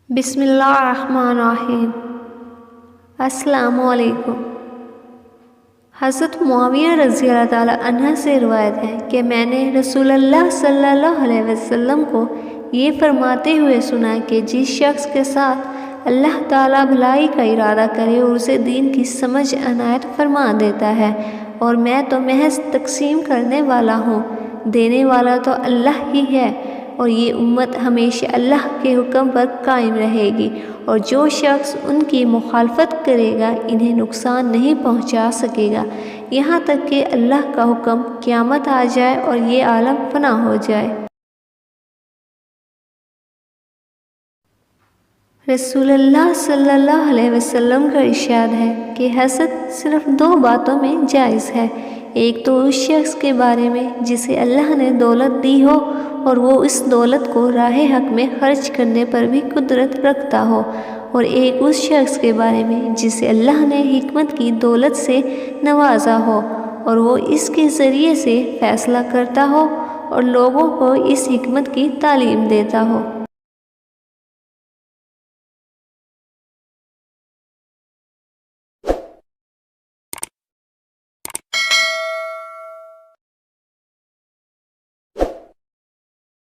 بسم اللہ الرحمن الرحیم۔ السلام علیکم۔ حضرت معاویہ رضی اللہ تعالیٰ عنہ سے روایت ہے کہ میں نے رسول اللہ صلی اللہ علیہ وسلم کو یہ فرماتے ہوئے سنا کہ جس شخص کے ساتھ اللہ تعالیٰ بھلائی کا ارادہ کرے اور اسے دین کی سمجھ عنایت فرما دیتا ہے، اور میں تو محض تقسیم کرنے والا ہوں، دینے والا تو اللہ ہی ہے، اور یہ امت ہمیشہ اللہ کے حکم پر قائم رہے گی، اور جو شخص ان کی مخالفت کرے گا انہیں نقصان نہیں پہنچا سکے گا، یہاں تک کہ اللہ کا حکم قیامت آ جائے اور یہ عالم فنا ہو جائے۔ رسول اللہ صلی اللہ علیہ وسلم کا ارشاد ہے کہ حسد صرف 2 باتوں میں جائز ہے۔ ایک تو اس شخص کے بارے میں جسے اللہ نے دولت دی ہو اور وہ اس دولت کو راہ حق میں خرچ کرنے پر بھی قدرت رکھتا ہو، اور ایک اس شخص کے بارے میں جسے اللہ نے حکمت کی دولت سے نوازا ہو اور وہ اس کے ذریعے سے فیصلہ کرتا ہو اور لوگوں کو اس حکمت کی تعلیم دیتا ہو۔